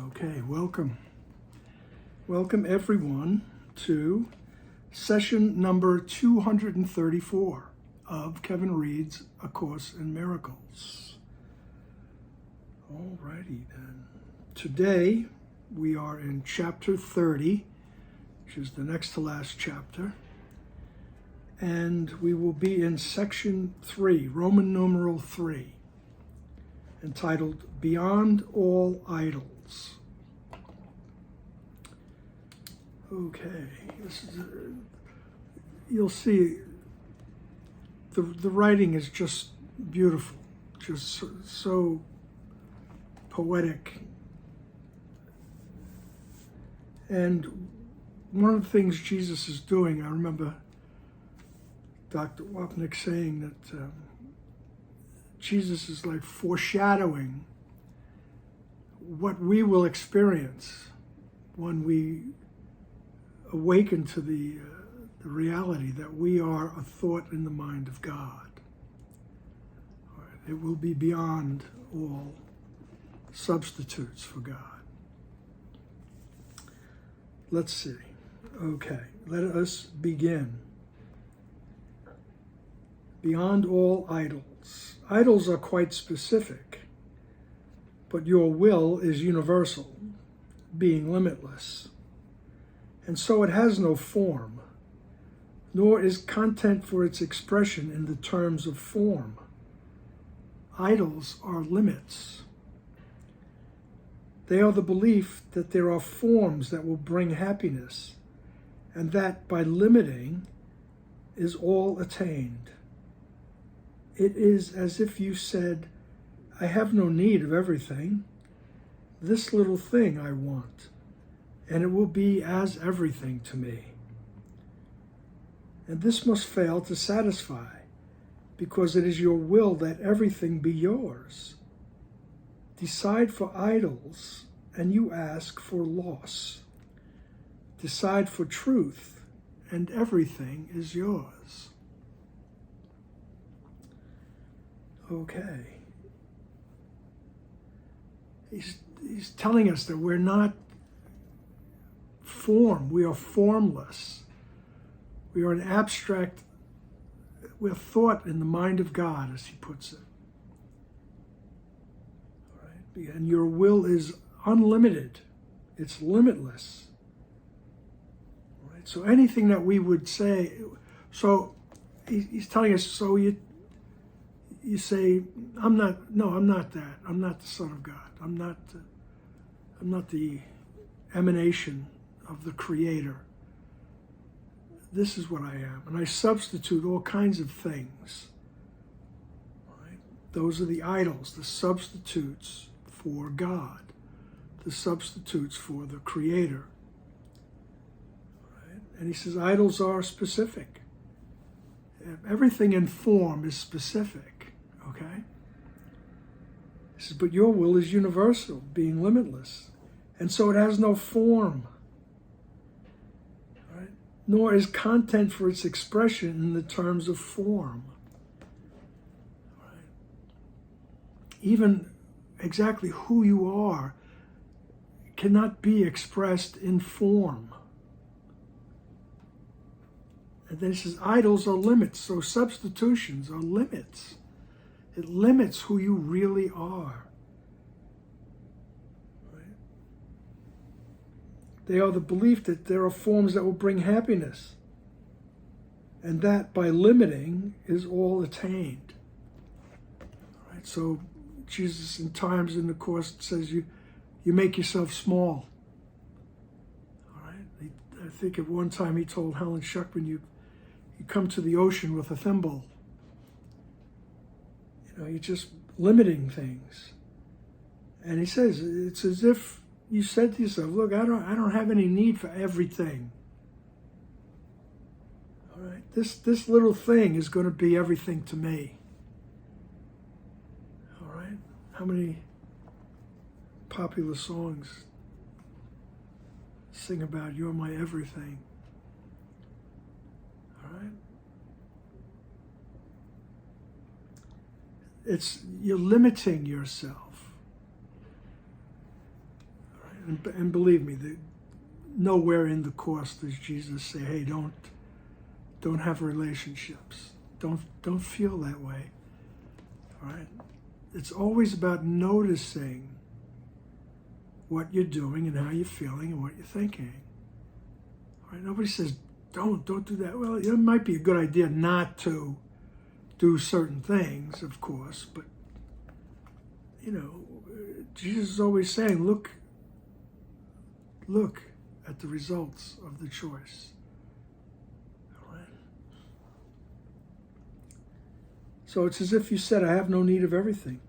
Okay, welcome. Welcome everyone to session number 234 of Kevin Reads A Course in Miracles. Alrighty then. Today we are in chapter 30, which is the next to last chapter, and we will be in section 3, Roman numeral 3, entitled Beyond All Idols. Okay, you'll see the writing is just beautiful, just so poetic. And one of the things Jesus is doing, I remember Dr. Wapnick saying that Jesus is like foreshadowing what we will experience when we awaken to the reality that we are a thought in the mind of God. All right, it will be beyond all substitutes for God. Let's see. Okay, let us begin. Beyond all idols. Idols are quite specific, but your will is universal, being limitless. And so it has no form, nor is content for its expression in the terms of form. Idols are limits. They are the belief that there are forms that will bring happiness, and that by limiting is all attained. It is as if you said, I have no need of everything. This little thing I want, and it will be as everything to me. And this must fail to satisfy, because it is your will that everything be yours. Decide for idols, and you ask for loss. Decide for truth, and everything is yours. Okay. He's telling us that we're not form. We are formless. We are an abstract, we're thought in the mind of God, as he puts it. All right? And your will is unlimited. It's limitless. All right? So anything that we would say, so he's telling us, so you say, I'm not that. I'm not the Son of God. I'm not the emanation of the Creator. This is what I am. And I substitute all kinds of things. Right? Those are the idols, the substitutes for God, the substitutes for the Creator. Right? And he says idols are specific. Everything in form is specific. Okay? He says, but your will is universal, being limitless. And so it has no form. Right? Nor is content for its expression in the terms of form. Right? Even exactly who you are cannot be expressed in form. And then he says, idols are limits, so substitutions are limits. It limits who you really are. Right? They are the belief that there are forms that will bring happiness, and that by limiting is all attained. All right? So Jesus in times in the Course says you make yourself small. All right? I think at one time he told Helen Schuckman, you come to the ocean with a thimble. You're just limiting things. And he says, it's as if you said to yourself, look, I don't have any need for everything. All right, this little thing is going to be everything to me. All right, how many popular songs sing about you're my everything? All right. You're limiting yourself. All right? And believe me, nowhere in the Course does Jesus say, hey, don't have relationships. Don't feel that way. All right? It's always about noticing what you're doing and how you're feeling and what you're thinking. All right? Nobody says, don't do that. Well, it might be a good idea not to do certain things, of course, but, Jesus is always saying, look at the results of the choice. All right? So it's as if you said, I have no need of everything.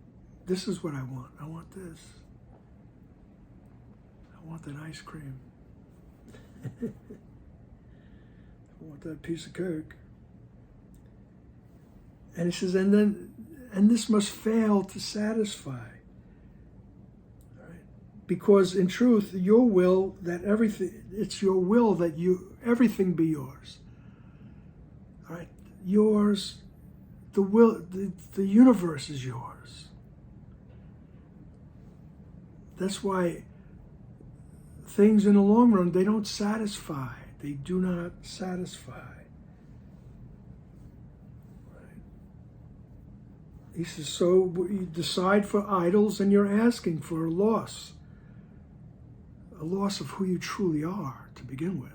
This is what I want. I want this. I want that ice cream. I want that piece of cake. And he says, and this must fail to satisfy. All right? Because in truth, your will that everything be yours. All right? Yours, the universe is yours. That's why things in the long run, they don't satisfy. They do not satisfy. He says, so you decide for idols and you're asking for a loss of who you truly are to begin with.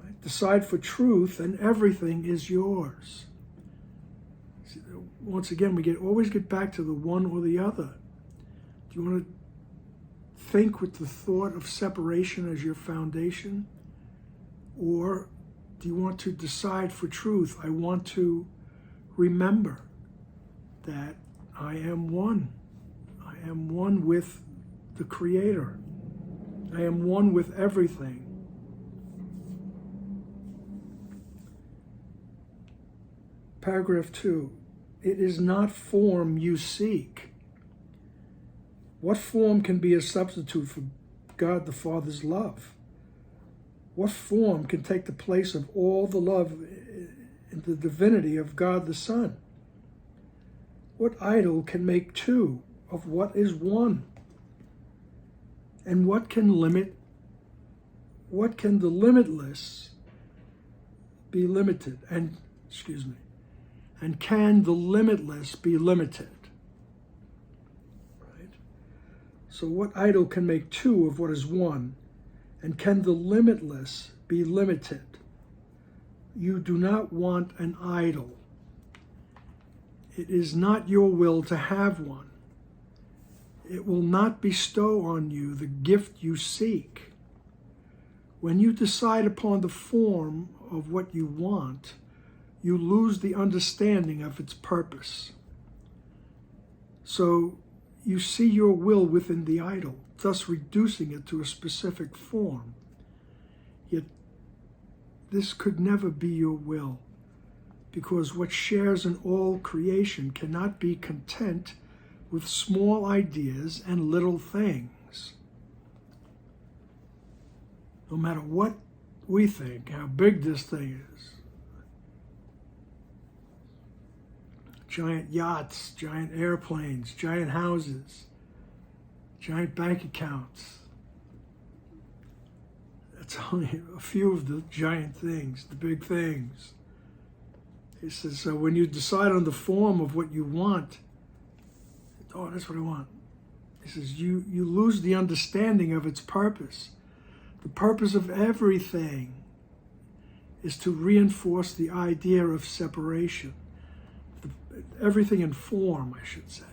Right? Decide for truth and everything is yours. See, once again, we always get back to the one or the other. Do you want to think with the thought of separation as your foundation? Or do you want to decide for truth? I want to remember that I am one. I am one with the Creator. I am one with everything. Paragraph 2. It is not form you seek. What form can be a substitute for God the Father's love? What form can take the place of all the love in the divinity of God the Son? What idol can make two of what is one? And what can the limitless be limited? And can the limitless be limited? Right? So what idol can make two of what is one? And can the limitless be limited? You do not want an idol. It is not your will to have one. It will not bestow on you the gift you seek. When you decide upon the form of what you want, you lose the understanding of its purpose. So you see your will within the idol, thus reducing it to a specific form. Yet this could never be your will, because what shares in all creation cannot be content with small ideas and little things. No matter what we think, how big this thing is. Giant yachts, giant airplanes, giant houses, giant bank accounts. That's only a few of the giant things, the big things. He says, so when you decide on the form of what you want, oh, that's what I want. He says, you lose the understanding of its purpose. The purpose of everything is to reinforce the idea of separation. Everything in form, I should say.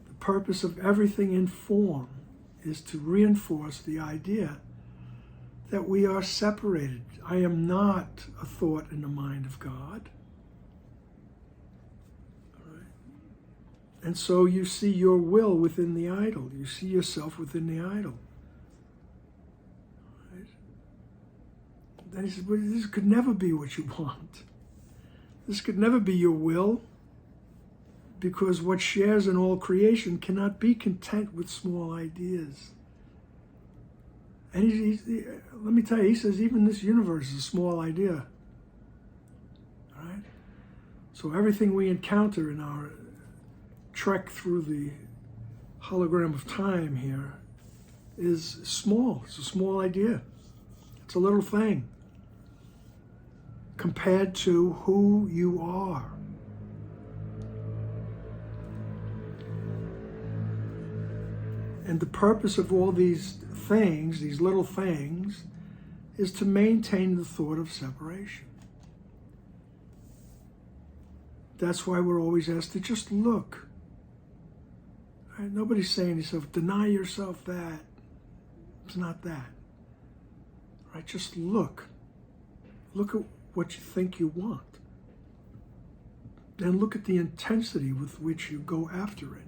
The purpose of everything in form is to reinforce the idea that we are separated. I am not a thought in the mind of God. All right? And so you see your will within the idol. You see yourself within the idol. All right? Then he says, well, this could never be what you want. This could never be your will, because what shares in all creation cannot be content with small ideas. And let me tell you, he says even this universe is a small idea. All right? So everything we encounter in our trek through the hologram of time here is small. It's a small idea. It's a little thing compared to who you are. And the purpose of all these things, these little things, is to maintain the thought of separation. That's why we're always asked to just look. Right? Nobody's saying to yourself, deny yourself that. It's not that. Right? Just look. Look at what you think you want. Then look at the intensity with which you go after it.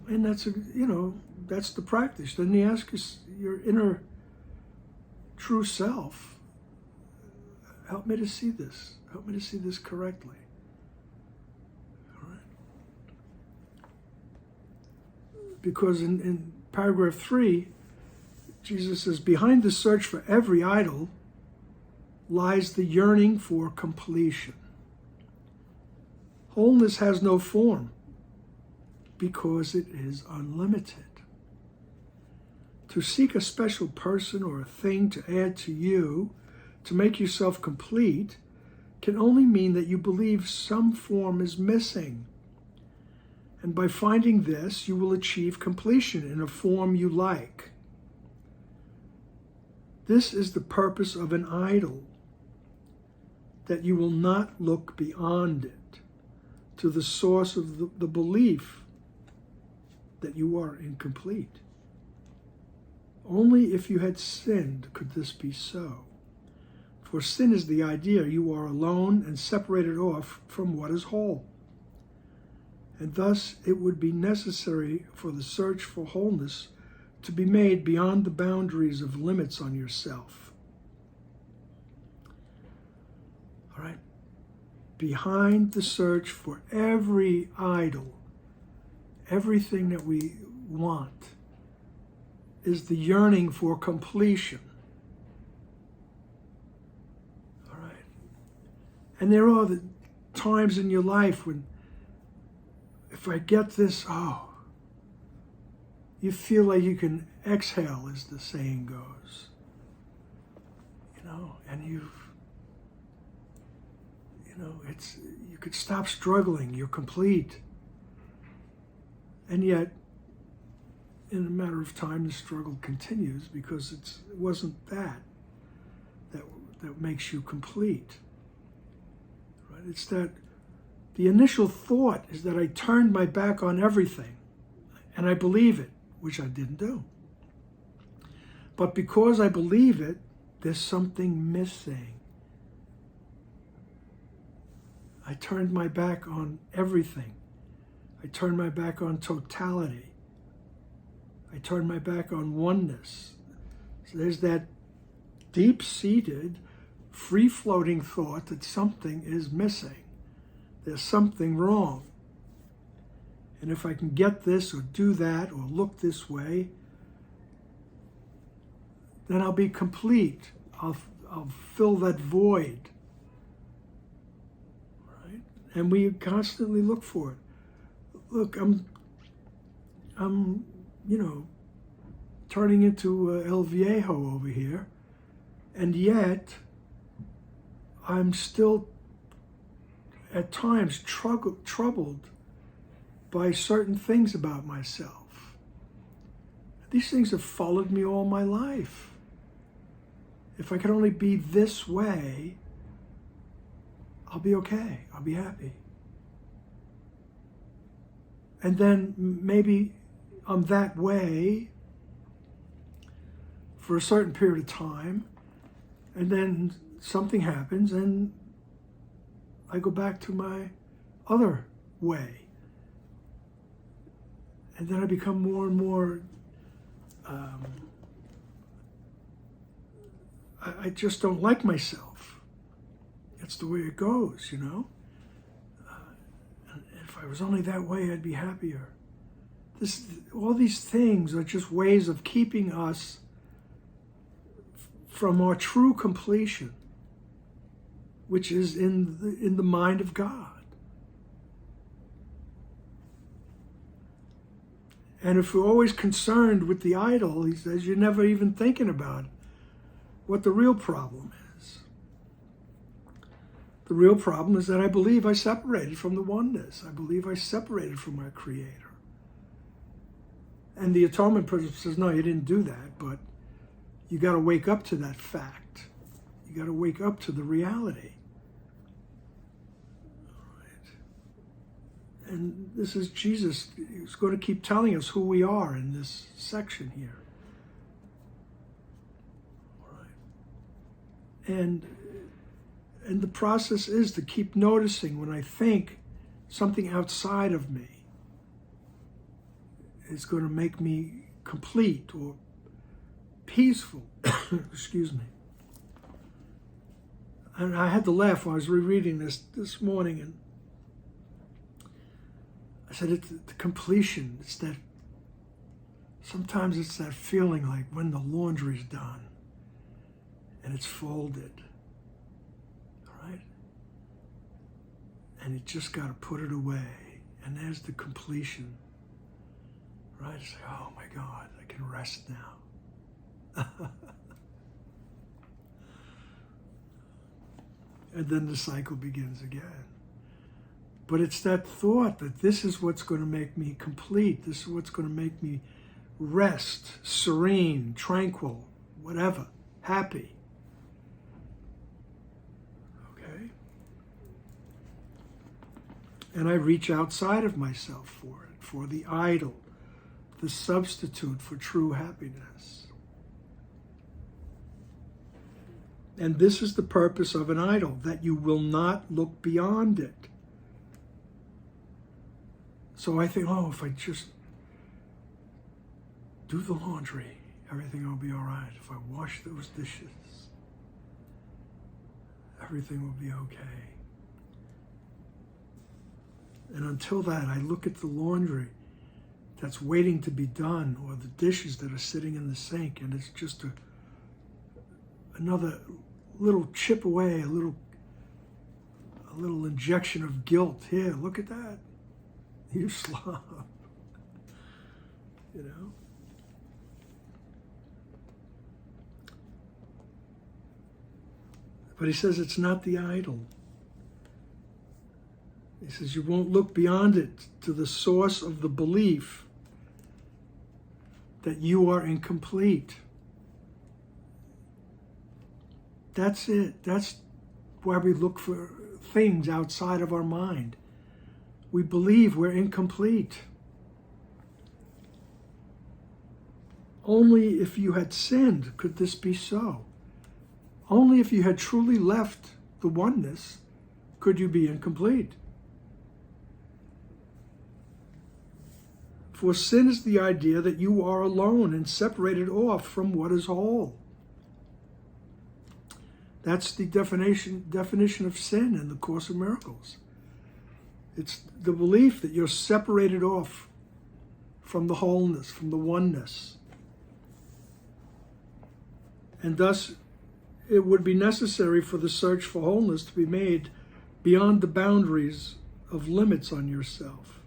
And that's, that's the practice. Then you ask us, your inner true self, help me to see this. Help me to see this correctly. All right? Because in paragraph 3, Jesus says, behind the search for every idol lies the yearning for completion. Wholeness has no form because it is unlimited. To seek a special person or a thing to add to you, to make yourself complete, can only mean that you believe some form is missing. And by finding this, you will achieve completion in a form you like. This is the purpose of an idol, that you will not look beyond it to the source of the belief that you are incomplete. Only if you had sinned could this be so. For sin is the idea you are alone and separated off from what is whole. And thus it would be necessary for the search for wholeness to be made beyond the boundaries of limits on yourself. All right? Behind the search for every idol, everything that we want, is the yearning for completion. All right? And there are the times in your life when, if I get this, you feel like you can exhale, as the saying goes. And you could stop struggling, you're complete. And yet, in a matter of time, the struggle continues because it wasn't that makes you complete. Right? It's that the initial thought is that I turned my back on everything, and I believe it, which I didn't do. But because I believe it, there's something missing. I turned my back on everything. I turned my back on totality. I turned my back on oneness. So there's that deep-seated, free-floating thought that something is missing. There's something wrong. And if I can get this or do that or look this way, then I'll be complete. I'll fill that void. Right? And we constantly look for it. Look, I'm turning into El Viejo over here, and yet I'm still at times troubled by certain things about myself. These things have followed me all my life. If I could only be this way, I'll be okay. I'll be happy. And then maybe I'm that way for a certain period of time, and then something happens and I go back to my other way. And then I become more and more, I just don't like myself. That's the way it goes, And if I was only that way, I'd be happier. All these things are just ways of keeping us from our true completion, which is in the mind of God. And if we're always concerned with the idol, he says, you're never even thinking about what the real problem is. The real problem is that I believe I separated from the oneness. I believe I separated from my Creator. And the atonement principle says, no, you didn't do that, but you got to wake up to that fact. You got to wake up to the reality. All right. And this is Jesus. He's going to keep telling us who we are in this section here. All right. And the process is to keep noticing when I think something outside of me is going to make me complete or peaceful. Excuse me. And I had to laugh when I was rereading this morning, and I said, it's the completion. It's that, sometimes it's that feeling like when the laundry's done and it's folded, right? And you just got to put it away, and there's the completion, right? It's like, oh my God, I can rest now. And then the cycle begins again. But it's that thought that this is what's going to make me complete. This is what's going to make me rest, serene, tranquil, whatever, happy. Okay? And I reach outside of myself for it, for the idol, the substitute for true happiness. And this is the purpose of an idol, that you will not look beyond it. So I think, oh, if I just do the laundry, everything will be all right. If I wash those dishes, everything will be okay. And until that, I look at the laundry that's waiting to be done, or the dishes that are sitting in the sink, and it's just another little chip away, a little injection of guilt. Here, look at that. You slob. You know? But he says it's not the idol. He says you won't look beyond it to the source of the belief that you are incomplete. That's it. That's why we look for things outside of our mind. We believe we're incomplete. Only if you had sinned could this be so. Only if you had truly left the oneness could you be incomplete. For sin is the idea that you are alone and separated off from what is whole. That's the definition of sin in the Course of Miracles. It's the belief that you're separated off from the wholeness, from the oneness. And thus, it would be necessary for the search for wholeness to be made beyond the boundaries of limits on yourself.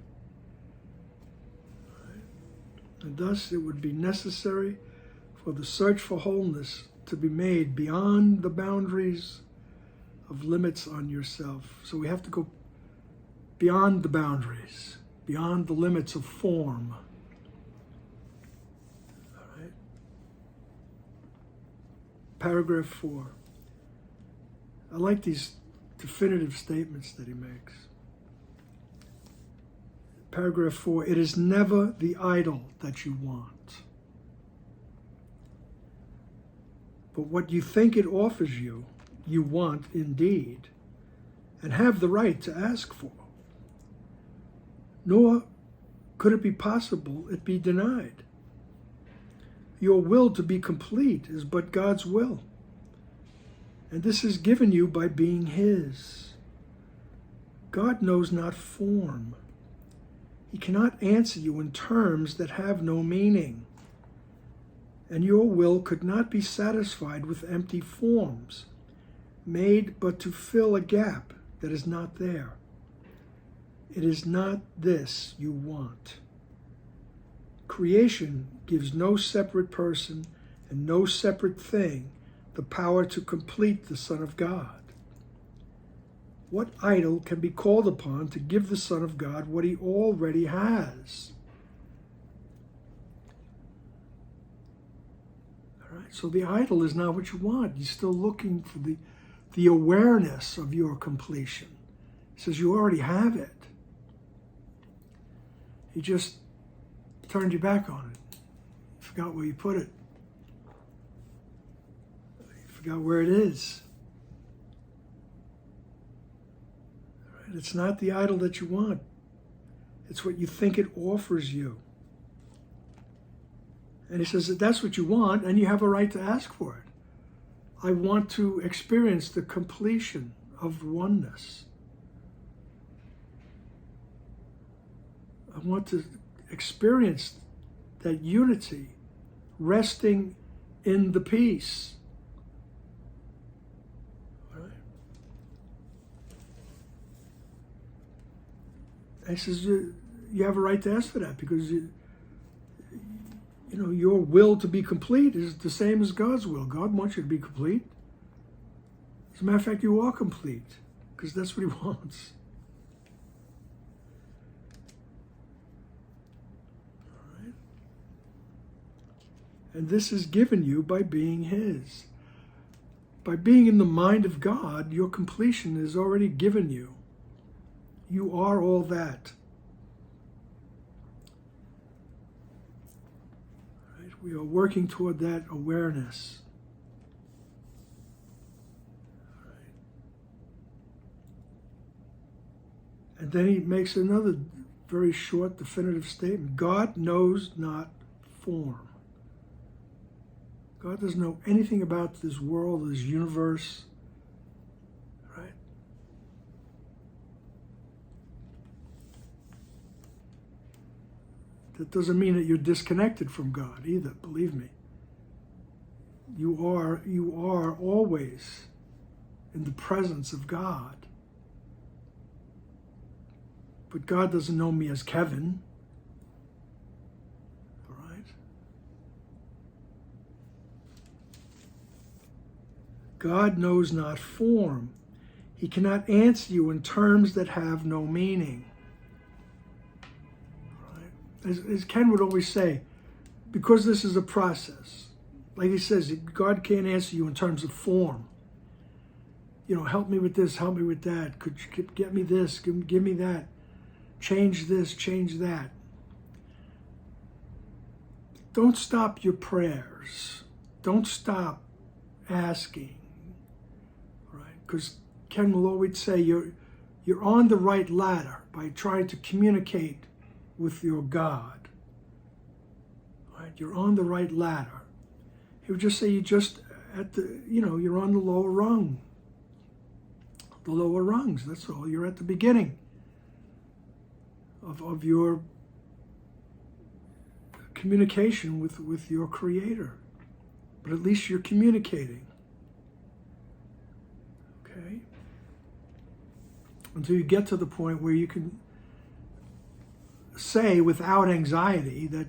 And thus, it would be necessary for the search for wholeness to be made beyond the boundaries of limits on yourself. So we have to go beyond the boundaries, beyond the limits of form. All right. Paragraph 4. I like these definitive statements that he makes. Paragraph 4, it is never the idol that you want, but what you think it offers you, you want indeed, and have the right to ask for. Nor could it be possible it be denied. Your will to be complete is but God's will, and this is given you by being His. God knows not form. He cannot answer you in terms that have no meaning, and your will could not be satisfied with empty forms, made but to fill a gap that is not there. It is not this you want. Creation gives no separate person and no separate thing the power to complete the Son of God. What idol can be called upon to give the Son of God what he already has? All right, so the idol is not what you want. You're still looking for the awareness of your completion. He says you already have it. He just turned your back on it. You forgot where you put it. You forgot where it is. All right, it's not the idol that you want. It's what you think it offers you. And he says that that's what you want, and you have a right to ask for it. I want to experience the completion of oneness. I want to experience that unity, resting in the peace. All right? And he says you have a right to ask for that because your will to be complete is the same as God's will. God wants you to be complete. As a matter of fact, you are complete because that's what he wants. All right. And this is given you by being his. By being in the mind of God, your completion is already given you. You are all that. We are working toward that awareness. All right. And then he makes another very short, definitive statement. God knows not form. God doesn't know anything about this world, this universe. Right? That doesn't mean that you're disconnected from God either, believe me. You are always in the presence of God. But God doesn't know me as Kevin. All right? God knows not form. He cannot answer you in terms that have no meaning. As Ken would always say, because this is a process, like he says, God can't answer you in terms of form. Help me with this, help me with that. Could you get me this, give me that. Change this, change that. Don't stop your prayers. Don't stop asking. Right? Because Ken will always say you're on the right ladder by trying to communicate with your God. Right? You're on the right ladder. He would just say you're on the lower rung. The lower rungs, that's all. You're at the beginning of your communication with your Creator. But at least you're communicating. Okay? Until you get to the point where you can say without anxiety that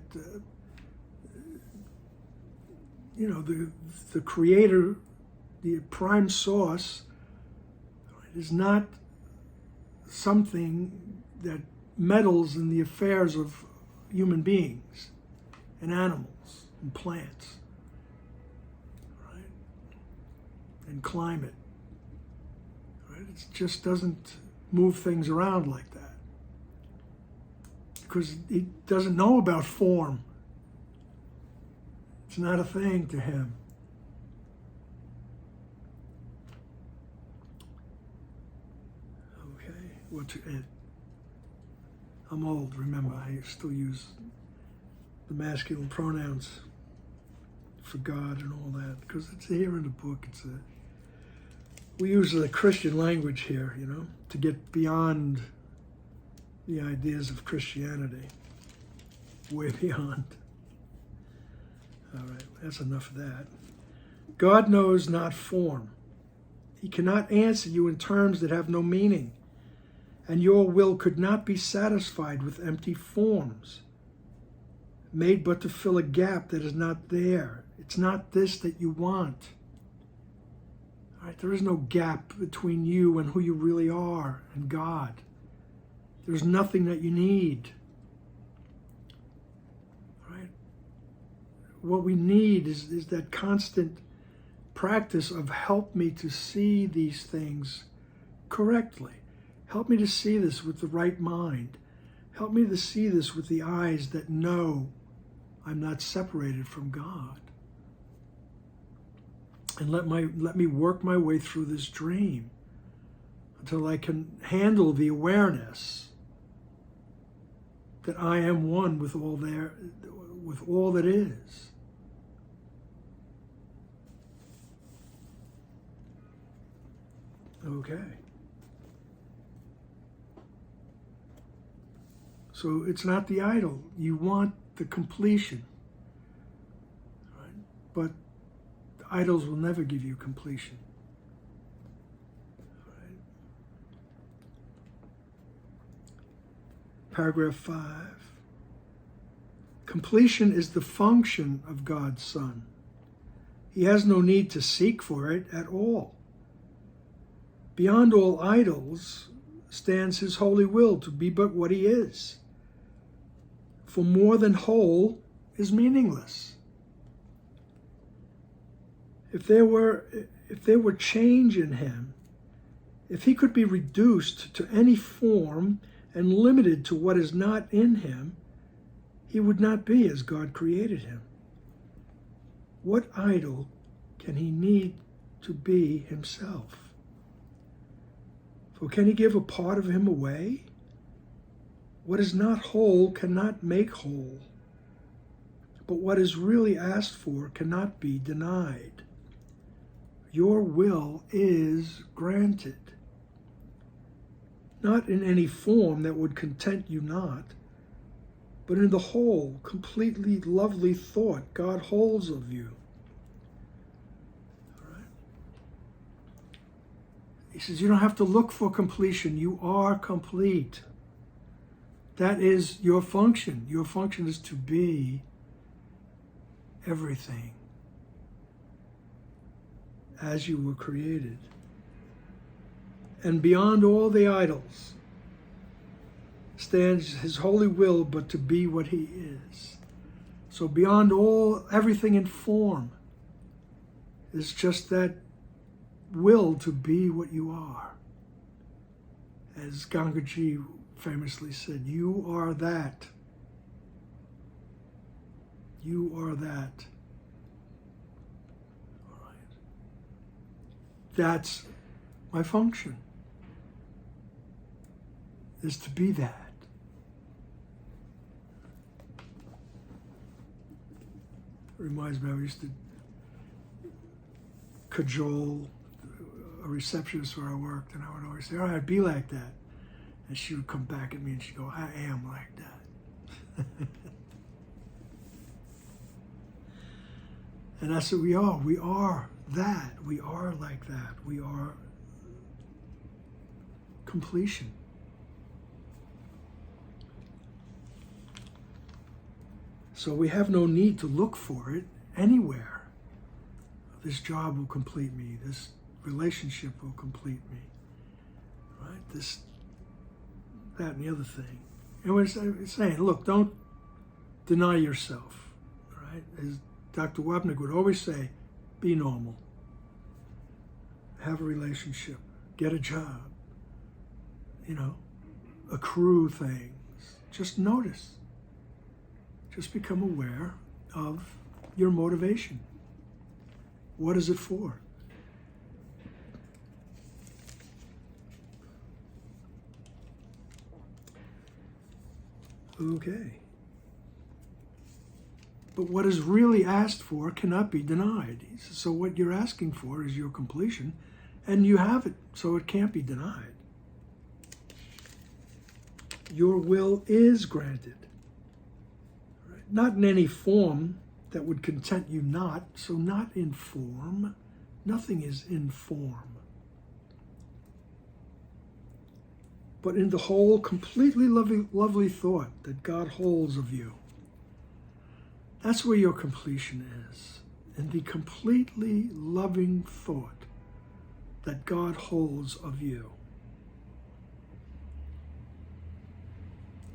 the Creator, the prime source, is not something that meddles in the affairs of human beings and animals and plants, right? And climate, right? It just doesn't move things around like that. Because he doesn't know about form. It's not a thing to him. Okay, I'm old, remember, I still use the masculine pronouns for God and all that, because it's here in the book. We use the Christian language here, to get beyond the ideas of Christianity, way beyond. All right, that's enough of that. God knows not form. He cannot answer you in terms that have no meaning, and your will could not be satisfied with empty forms. made but to fill a gap that is not there. It's not this that you want. All right? There is no gap between you and who you really are and God. There's nothing that you need. All right? What we need is that constant practice of help me to see these things correctly. Help me to see this with the right mind. Help me to see this with the eyes that know I'm not separated from God. And let me work my way through this dream until I can handle the awareness that I am one with all that is. Okay. So it's not the idol. You want the completion. Right? But the idols will never give you completion. Right? Paragraph 5. Completion is the function of God's Son. He has no need to seek for it at all. Beyond all idols stands his holy will to be but what he is. For more than whole is meaningless. If there were change in him, if he could be reduced to any form and limited to what is not in him, he would not be as God created him. What idol can he need to be himself? For can he give a part of him away? What is not whole cannot make whole. But what is really asked for cannot be denied. Your will is granted. Not in any form that would content you not, but in the whole, completely lovely thought God holds of you. All right? He says you don't have to look for completion. You are complete. That is your function. Your function is to be everything as you were created. And beyond all the idols stands his holy will but to be what he is. So beyond everything in form is just that will to be what you are. As Gangaji famously said, you are that. You are that. All right. That's my function, is to be that. It reminds me, I used to cajole a receptionist where I worked, and I would always say, all right, be like that. And she would come back at me and she'd go, I am like that. And I said, we are that. We are like that. We are completion. So we have no need to look for it anywhere. This job will complete me. This relationship will complete me. Right? This, that, and the other thing. And we're saying, look, don't deny yourself. Right? As Dr. Wapnick would always say, be normal. Have a relationship. Get a job. Accrue things. Just notice. Just become aware of your motivation. What is it for? Okay. But what is really asked for cannot be denied. So what you're asking for is your completion, and you have it, so it can't be denied. Your will is granted. Right? Not in any form that would content you not, so not in form. Nothing is in form. But in the whole, completely lovely thought that God holds of you. That's where your completion is, in the completely loving thought that God holds of you.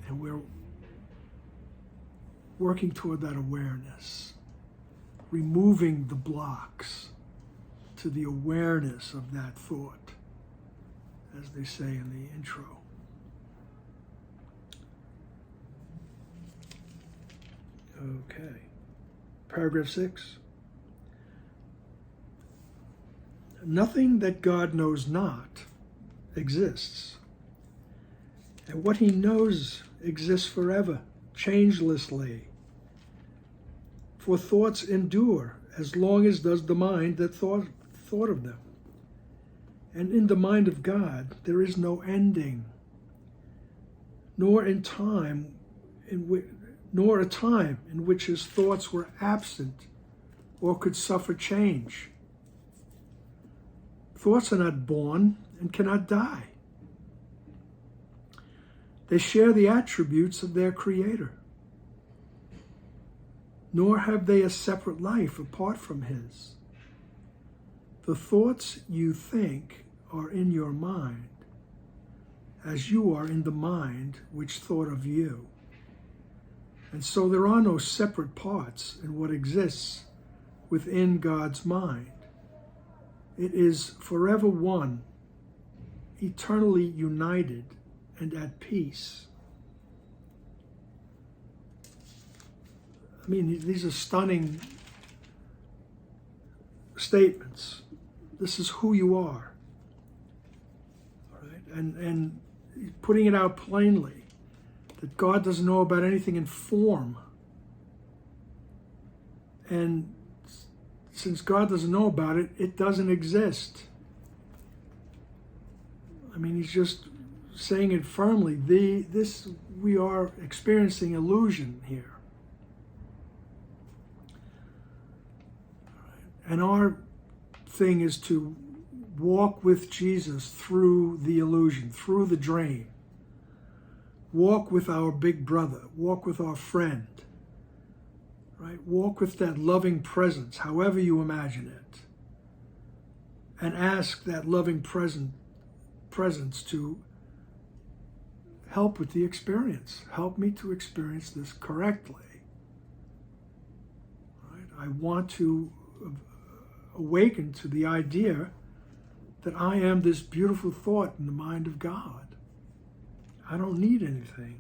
And we're working toward that awareness, removing the blocks to the awareness of that thought, as they say in the intro. Okay. Paragraph 6. Nothing that God knows not exists. And what he knows exists forever, changelessly. For thoughts endure as long as does the mind that thought of them. And in the mind of God there is no ending, nor a time in which his thoughts were absent or could suffer change. Thoughts are not born and cannot die. They share the attributes of their creator, nor have they a separate life apart from his. The thoughts you think are in your mind, as you are in the mind which thought of you. And so there are no separate parts in what exists within God's mind. It is forever one, eternally united and at peace. I mean, these are stunning statements. This is who you are. All right? And putting it out plainly, that God doesn't know about anything in form. And since God doesn't know about it, it doesn't exist. I mean, he's just saying it firmly. We are experiencing illusion here. And our thing is to walk with Jesus through the illusion, through the drain. Walk with our big brother, walk with our friend, right? Walk with that loving presence, however you imagine it. And ask that loving presence to help with the experience. Help me to experience this correctly. Right? I want to awaken to the idea that I am this beautiful thought in the mind of God. I don't need anything.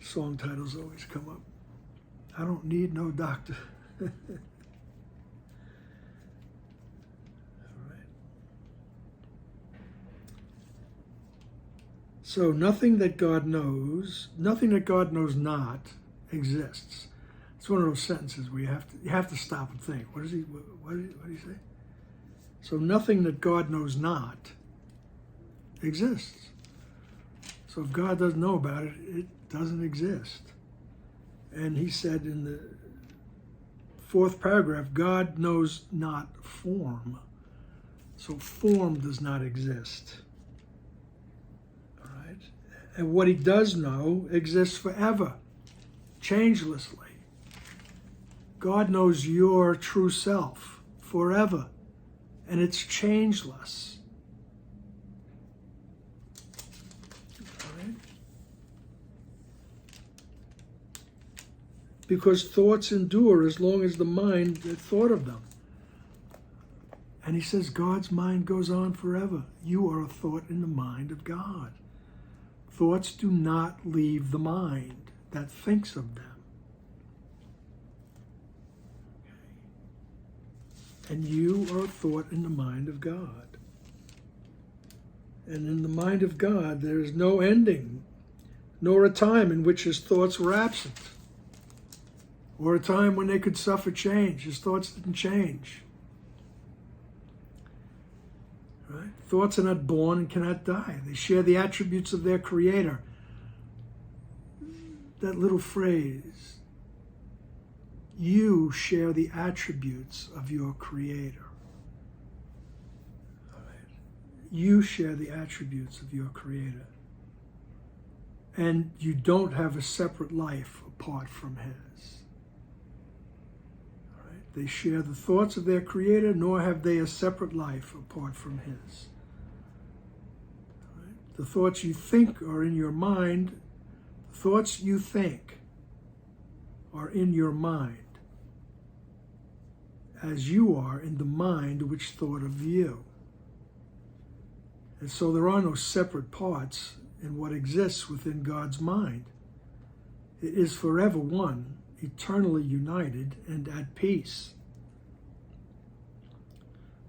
Song titles always come up. I don't need no doctor. All right. So nothing that God knows not exists. It's one of those sentences where you have to stop and think. What did he say? So nothing that God knows not exists. So if God doesn't know about it, it doesn't exist. And he said in the 4th paragraph, God knows not form. So form does not exist. All right? And what he does know exists forever, changelessly. God knows your true self forever, and it's changeless. All right? Because thoughts endure as long as the mind that thought of them. And he says God's mind goes on forever. You are a thought in the mind of God. Thoughts do not leave the mind that thinks of them. And you are a thought in the mind of God. And in the mind of God, there is no ending, nor a time in which his thoughts were absent, or a time when they could suffer change. His thoughts didn't change. Right? Thoughts are not born and cannot die. They share the attributes of their creator. That little phrase, you share the attributes of your creator. All right. You share the attributes of your creator. and you don't have a separate life apart from his. All right? They share the thoughts of their Creator, nor have they a separate life apart from his. All right? The thoughts you think are in your mind. The thoughts you think are in your mind, as you are in the mind which thought of you. And so there are no separate parts in what exists within God's mind. It is forever one, eternally united, and at peace.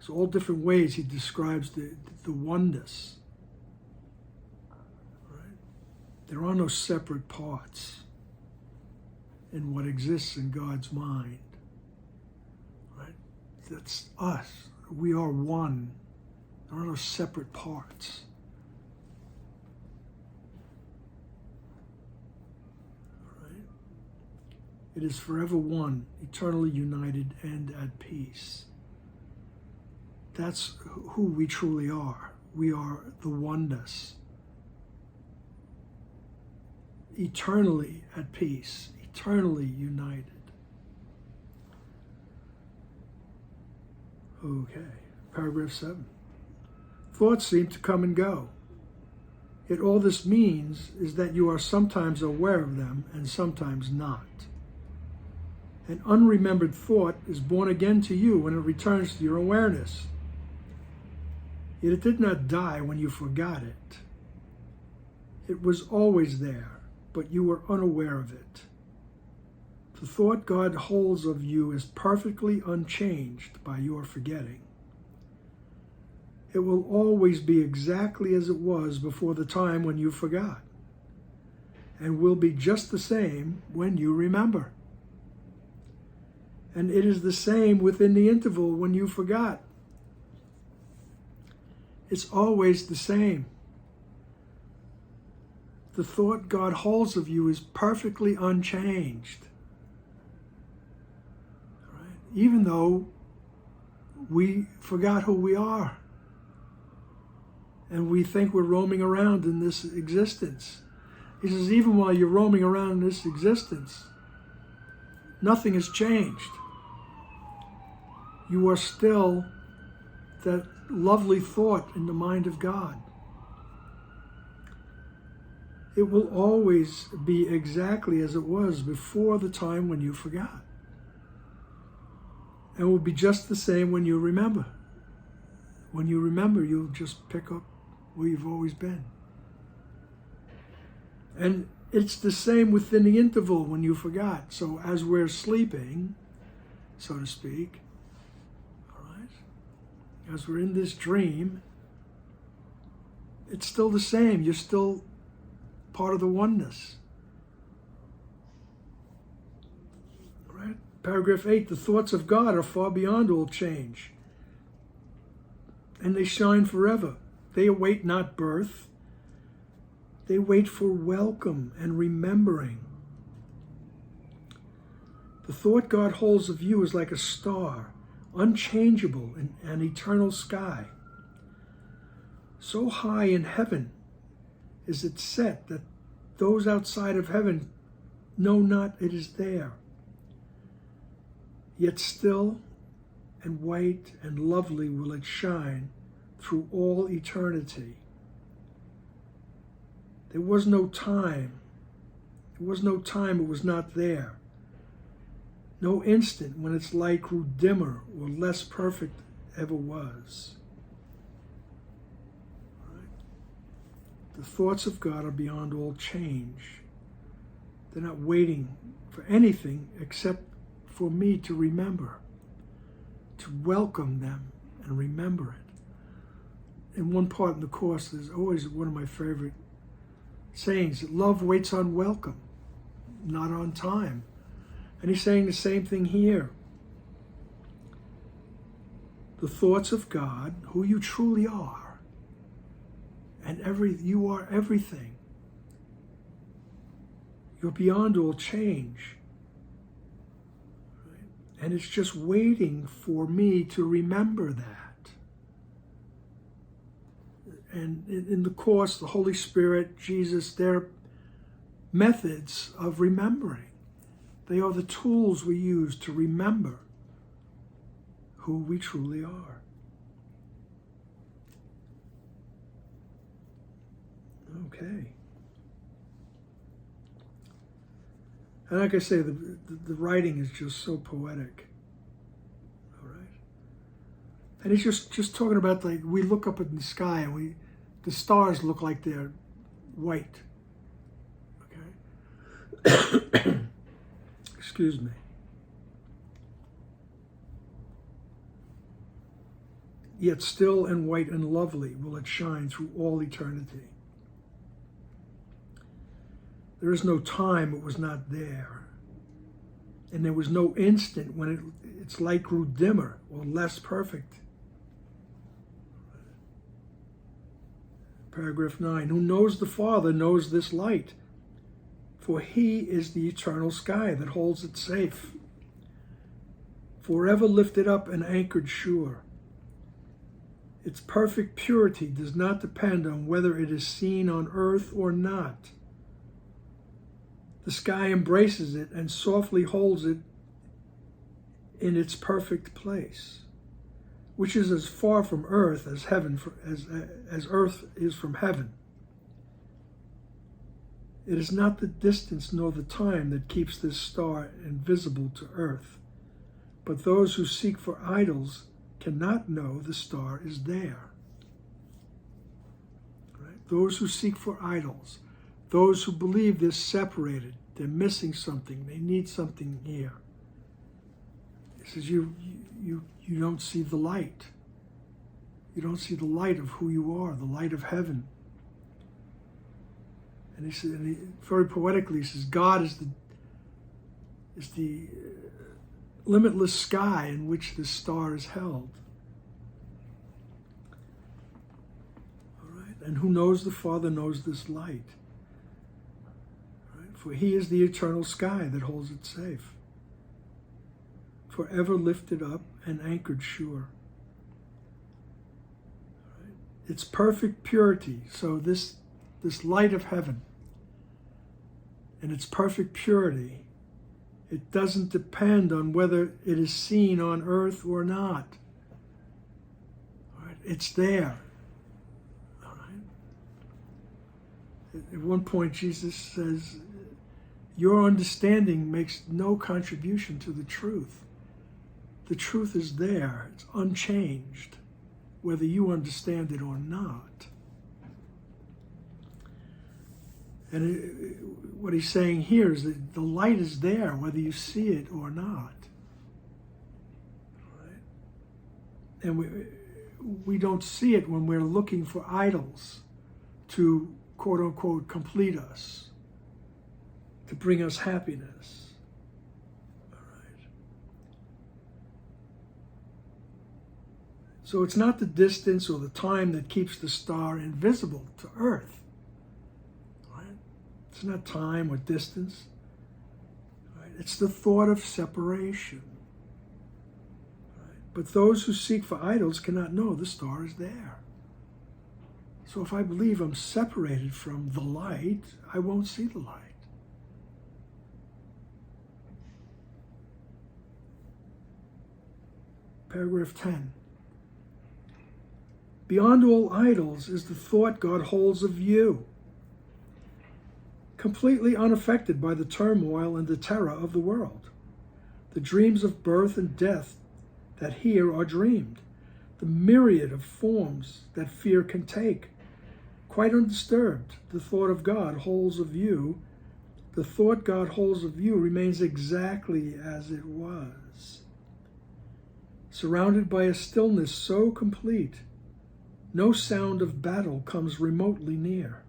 So all different ways he describes the oneness. Right? There are no separate parts in what exists in God's mind. Right? That's us. We are one. There are no separate parts. All right? It is forever one, eternally united, and at peace. That's who we truly are. We are the oneness. Eternally at peace, eternally united. Okay, paragraph 7. Thoughts seem to come and go. Yet all this means is that you are sometimes aware of them and sometimes not. An unremembered thought is born again to you when it returns to your awareness. Yet it did not die when you forgot it. It was always there, but you were unaware of it. The thought God holds of you is perfectly unchanged by your forgetting. It will always be exactly as it was before the time when you forgot, and will be just the same when you remember. And it is the same within the interval when you forgot. It's always the same. The thought God holds of you is perfectly unchanged. All right? Even though we forgot who we are. And we think we're roaming around in this existence. He says, even while you're roaming around in this existence, nothing has changed. You are still that lovely thought in the mind of God. It will always be exactly as it was before the time when you forgot. And it will be just the same when you remember. When you remember, you'll just pick up where you've always been. And it's the same within the interval when you forgot. So as we're sleeping, so to speak, all right, as we're in this dream, it's still the same. You're still part of the oneness. All right? Paragraph 8, the thoughts of God are far beyond all change, and they shine forever. They await not birth. They wait for welcome and remembering. The thought God holds of you is like a star, unchangeable in an eternal sky. So high in heaven is it set that those outside of heaven know not it is there. Yet still and white and lovely will it shine through all eternity. There was no time. There was no time it was not there. No instant when its light grew dimmer or less perfect ever was. Right? The thoughts of God are beyond all change. They're not waiting for anything except for me to remember, to welcome them and remember it. In one part in the Course, there's always one of my favorite sayings, that love waits on welcome, not on time. And he's saying the same thing here. The thoughts of God, who you truly are, and you are everything. You're beyond all change. Right? And it's just waiting for me to remember that. And in the Course, the Holy Spirit, Jesus, they're methods of remembering. They are the tools we use to remember who we truly are. Okay. And like I say, the writing is just so poetic. All right. And he's just talking about, like, we look up in the sky and the stars look like they're white. Okay. Excuse me. Yet still and white and lovely will it shine through all eternity. There is no time it was not there, and there was no instant when its light grew dimmer or less perfect. Paragraph 9, who knows the Father knows this light, for he is the eternal sky that holds it safe, forever lifted up and anchored sure. Its perfect purity does not depend on whether it is seen on earth or not. The sky embraces it and softly holds it in its perfect place, which is as far from earth as as earth is from heaven. It is not the distance nor the time that keeps this star invisible to earth, but those who seek for idols cannot know the star is there. Right? Those who seek for idols, those who believe they're separated, they're missing something, they need something here. He says you don't see the light. You don't see the light of who you are, the light of heaven. And he said, very poetically, he says, God is the limitless sky in which this star is held. All right? And who knows the Father knows this light. All right? For he is the eternal sky that holds it safe, forever lifted up and anchored sure. All right? Its perfect purity, so this light of heaven, and its perfect purity, it doesn't depend on whether it is seen on earth or not. All right? It's there. All right? At one point, Jesus says, your understanding makes no contribution to the truth. The truth is there. It's unchanged, whether you understand it or not. And what he's saying here is that the light is there, whether you see it or not. Right? And we don't see it when we're looking for idols to, quote unquote, complete us, to bring us happiness. All right. So it's not the distance or the time that keeps the star invisible to earth. It's not time or distance. Right? It's the thought of separation. Right? But those who seek for idols cannot know the star is there. So if I believe I'm separated from the light, I won't see the light. Paragraph 10. Beyond all idols is the thought God holds of you, completely unaffected by the turmoil and the terror of the world, the dreams of birth and death that here are dreamed, the myriad of forms that fear can take. Quite undisturbed, the thought of God holds of you. The thought God holds of you remains exactly as it was. Surrounded by a stillness so complete, no sound of battle comes remotely near.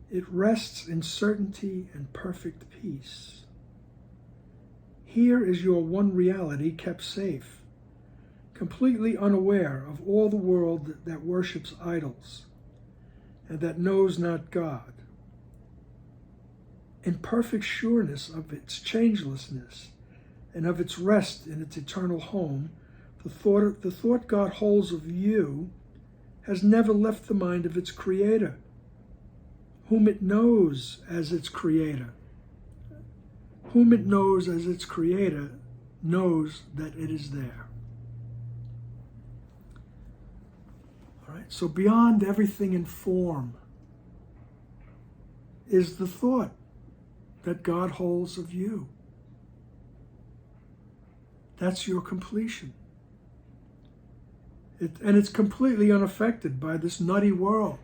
It rests in certainty and perfect peace. Here is your one reality kept safe, completely unaware of all the world that worships idols and that knows not God. In perfect sureness of its changelessness and of its rest in its eternal home, the thought God holds of you has never left the mind of its Creator. whom it knows as its creator. Whom it knows as its creator knows that it is there. All right, so beyond everything in form is the thought that God holds of you. That's your completion. And it's completely unaffected by this nutty world.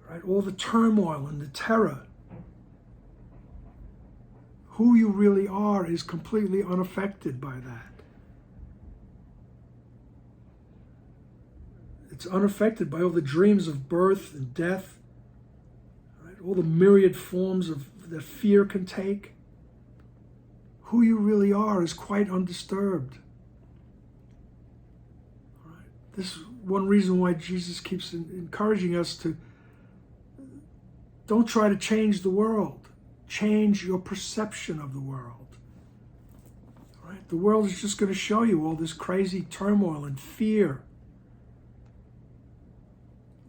Right? All the turmoil and the terror. Who you really are is completely unaffected by that. It's unaffected by all the dreams of birth and death, right? All the myriad forms that fear can take. Who you really are is quite undisturbed. Right? This is one reason why Jesus keeps encouraging us to don't try to change the world. Change your perception of the world. Right? The world is just going to show you all this crazy turmoil and fear.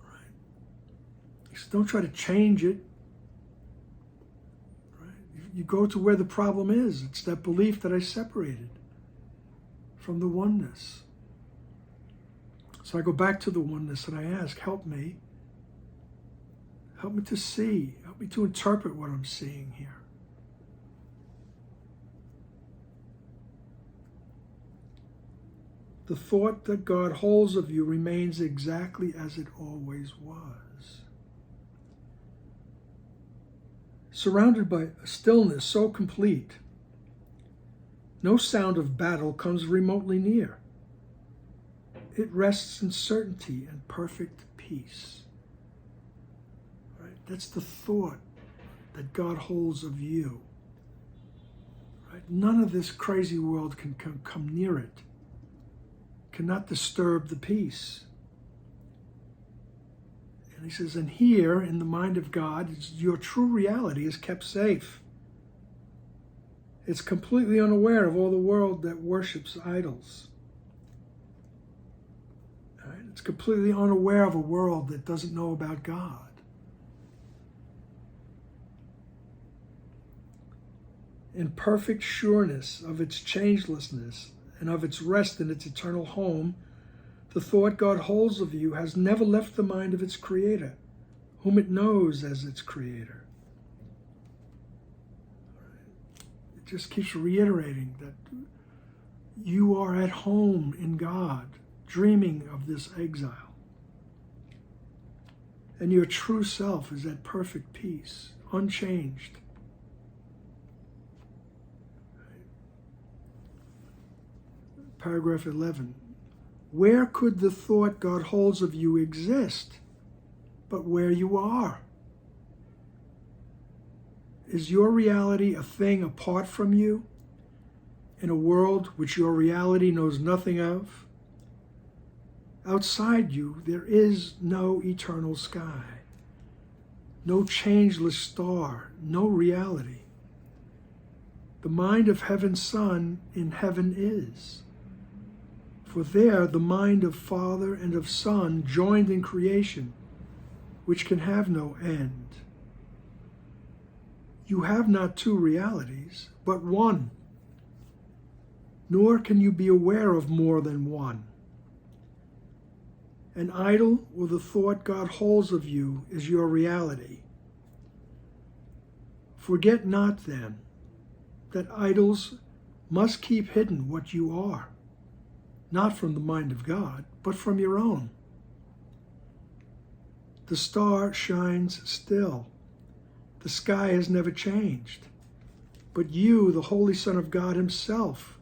Right? He says, don't try to change it. You go to where the problem is. It's that belief that I separated from the oneness. So I go back to the oneness and I ask, help me. Help me to see. Help me to interpret what I'm seeing here. The thought that God holds of you remains exactly as it always was. Surrounded by a stillness so complete, no sound of battle comes remotely near. It rests in certainty and perfect peace. Right? That's the thought that God holds of you. Right? None of this crazy world can come near it, cannot disturb the peace. And he says, and here, in the mind of God, your true reality is kept safe. It's completely unaware of all the world that worships idols. Right? It's completely unaware of a world that doesn't know about God. In perfect sureness of its changelessness and of its rest in its eternal home, the thought God holds of you has never left the mind of its creator, whom it knows as its creator. It just keeps reiterating that you are at home in God, dreaming of this exile. And your true self is at perfect peace, unchanged. Paragraph 11. Where could the thought God holds of you exist but where you are? Is your reality a thing apart from you, in a world which your reality knows nothing of? Outside you, there is no eternal sky, no changeless star, no reality. The mind of heaven's Son in heaven is. For there the mind of Father and of Son joined in creation, which can have no end. You have not two realities, but one, nor can you be aware of more than one. An idol or the thought God holds of you is your reality. Forget not then that idols must keep hidden what you are. Not from the mind of God, but from your own. The star shines still. The sky has never changed. But you, the Holy Son of God himself,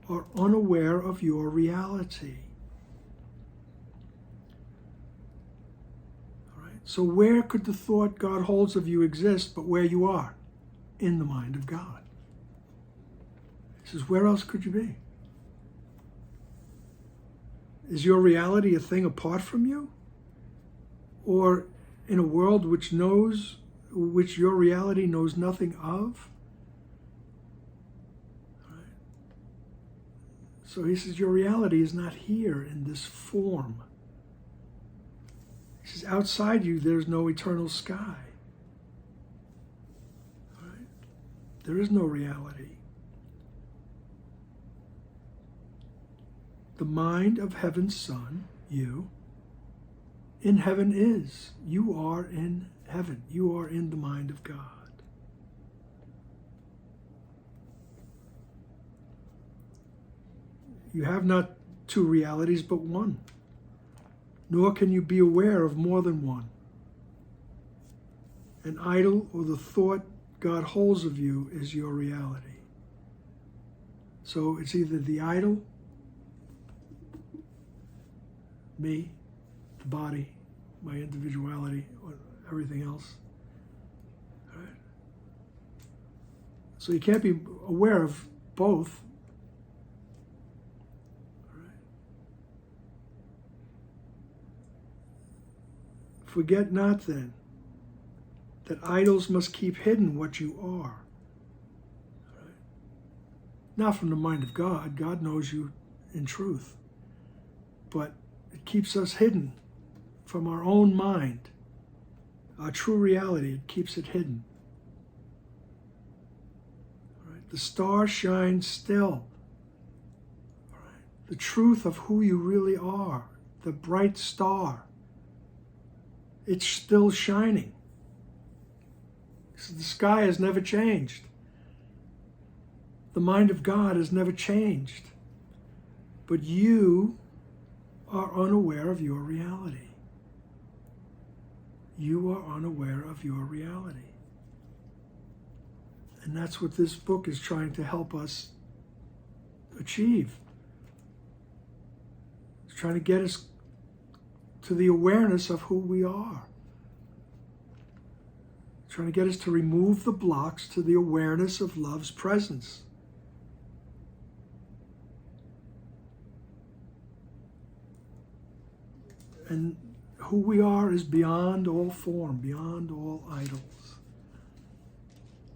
are unaware of your reality. All right. So where could the thought God holds of you exist but where you are? In the mind of God. He says, where else could you be? Is your reality a thing apart from you? Or in a world which your reality knows nothing of? Right. So he says, your reality is not here in this form. He says, outside you, there's no eternal sky. All right? There is no reality. The mind of heaven's Son, you, in heaven is. You are in heaven. You are in the mind of God. You have not two realities, but one. Nor can you be aware of more than one. An idol or the thought God holds of you is your reality. So it's either the idol, me, the body, my individuality, or everything else. All right? So you can't be aware of both. All right? Forget not then that idols must keep hidden what you are. All right? Not from the mind of God. God knows you in truth. But it keeps us hidden from our own mind. Our true reality, it keeps it hidden. All right? The star shines still. All right? The truth of who you really are, the bright star, it's still shining. So the sky has never changed. The mind of God has never changed. But you are unaware of your reality. You are unaware of your reality. And that's what this book is trying to help us achieve. It's trying to get us to the awareness of who we are. It's trying to get us to remove the blocks to the awareness of love's presence. And who we are is beyond all form, beyond all idols.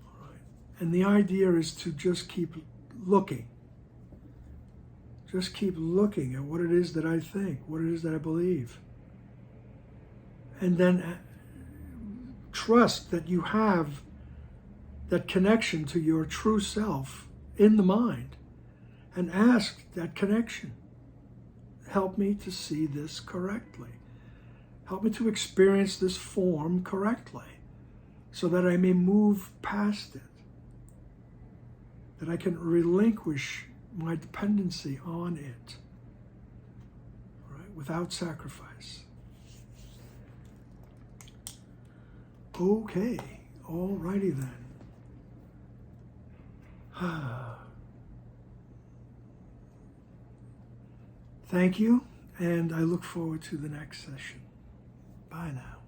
All right. And the idea is to just keep looking. Just keep looking at what it is that I think, what it is that I believe. And then trust that you have that connection to your true self in the mind. And ask that connection. Help me to see this correctly. Help me to experience this form correctly so that I may move past it, that I can relinquish my dependency on it, right, without sacrifice. Okay, all righty then. Thank you, and I look forward to the next session. Bye now.